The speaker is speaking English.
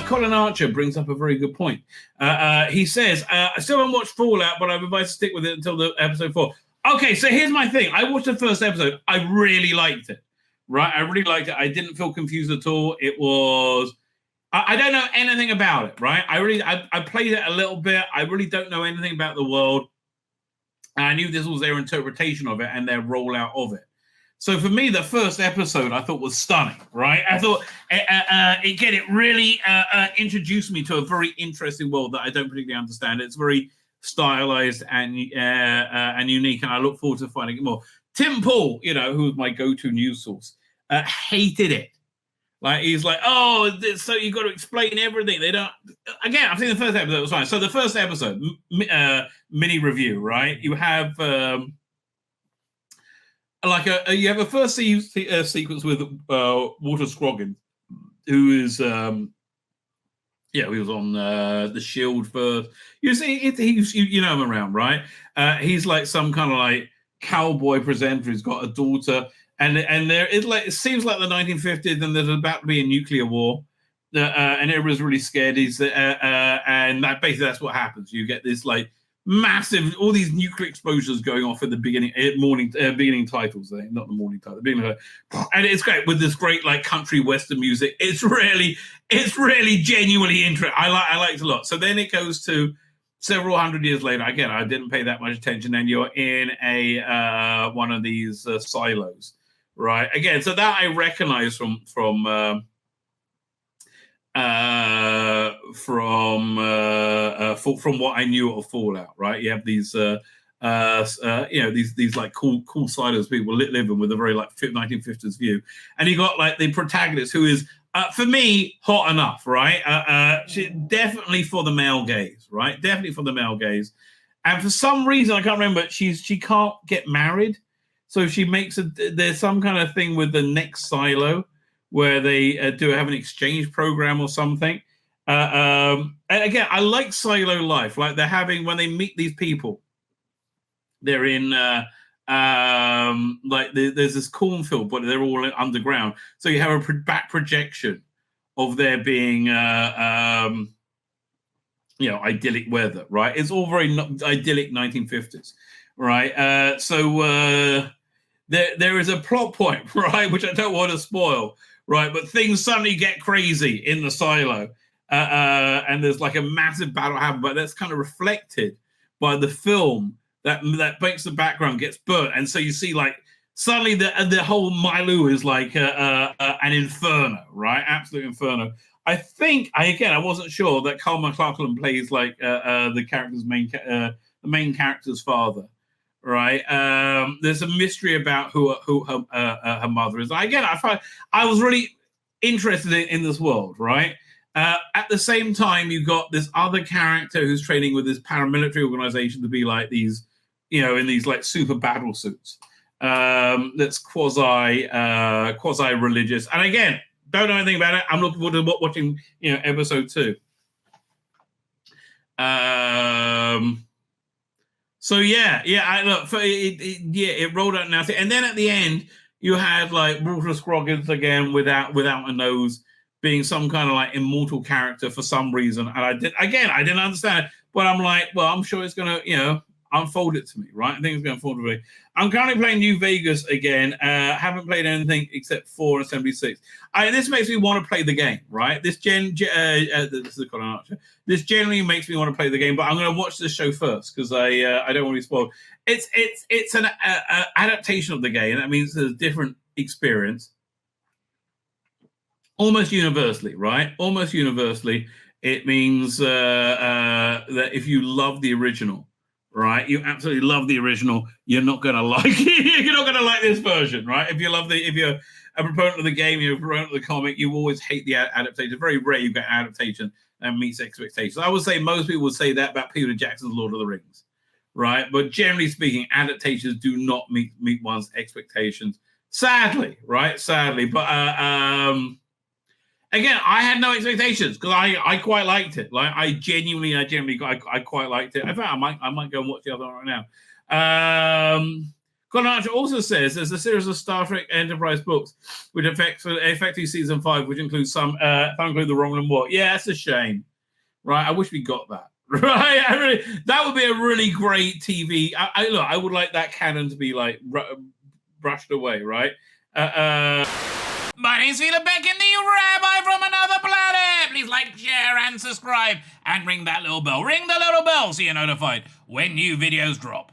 Colin Archer brings up a very good point. He says, I still haven't watched Fallout, but I've advised to stick with it until the episode 4. Okay, so here's my thing. I watched the first episode. I really liked it, right? I really liked it. I didn't feel confused at all. It was... I don't know anything about it, right? I played it a little bit. I really don't know anything about the world. And I knew this was their interpretation of it and their rollout of it. So for me, the first episode I thought was stunning, right? I thought, it really introduced me to a very interesting world that I don't particularly understand. It's very stylized and unique, and I look forward to finding it more. Tim Pool, who's my go-to news source, hated it. Like, he's like, oh, so you've got to explain everything. They don't... Again, I've seen the first episode. It was fine. So the first episode, mini review, right? You have... you have a first sequence with Walter Scroggins, who is he was on the Shield first. You see, you know him around, right? He's like some kind of like cowboy presenter who's got a daughter, and it seems like the 1950s, and there's about to be a nuclear war, and everyone's really scared. And that's what happens. You get this like massive, all these nuclear explosions going off at the beginning titles, not the morning title, and it's great with this great like country western music. It's really genuinely interesting. I liked it a lot. So then it goes to several hundred years later. Again, I didn't pay that much attention. And you're in a one of these silos, right? Again, so that I recognize from what I knew of Fallout, right? You have these, these like cool silos people living with a very like 1950s view, and you got like the protagonist who is, for me, hot enough, right? She definitely for the male gaze, right? Definitely for the male gaze, and for some reason I can't remember. She can't get married, so she makes there's some kind of thing with the next silo where they have an exchange program or something. And again, I like silo life. Like they're having, when they meet these people, they're in, there's this cornfield, but they're all underground. So you have a back projection of there being, idyllic weather, right? It's all very idyllic 1950s, right? So there is a plot point, right, which I don't want to spoil, right? But things suddenly get crazy in the silo. And there's like a massive battle happen, but that's kind of reflected by the film that makes the background gets burnt. And so you see like suddenly the whole Milo is like an inferno, right? Absolute inferno. I think, I wasn't sure that Carl McLachlan plays like the main character's father. Right, there's a mystery about who her mother is. Again, I was really interested in this world, right? At the same time, you got this other character who's training with this paramilitary organization to be like these, in these like super battle suits. That's quasi religious, and again, don't know anything about it. I'm looking forward to watching, episode 2. So it rolled out now, and then at the end you had like Walter Scroggins again without a nose, being some kind of like immortal character for some reason, and I didn't understand it, but I'm like, well, I'm sure it's gonna unfold it to me, right? I think it's gonna unfold to me. I'm currently playing New Vegas again. Haven't played anything except 4 and Assembly 6. This makes me want to play the game, right? This is Colin Archer. This generally makes me want to play the game, but I'm going to watch this show first because I don't want to be spoiled. It's an adaptation of the game, and that means there's a different experience. Almost universally, right? Almost universally, it means that if you love the original, right, you absolutely love the original, you're not going to like it. You're not going to like this version, right? If you're a proponent of the game, you're a proponent of the comic, you always hate the adaptation. Very rare you get an adaptation that meets expectations. I would say most people would say that about Peter Jackson's Lord of the Rings, right? But generally speaking, adaptations do not meet one's expectations. Sadly, right? Sadly. But again, I had no expectations because I quite liked it. Like I genuinely quite liked it. In fact, I might go and watch the other one right now. Konrad also says there's a series of Star Trek Enterprise books which effectively season 5, which includes some include the Romulan War. Yeah, that's a shame, right? I wish we got that, right? That would be a really great TV. I would like that canon to be like brushed away, right? My name's Tzvi Lebetkin, the Rabbi from another planet. Please like, share, and subscribe, and ring that little bell. Ring the little bell so you're notified when new videos drop.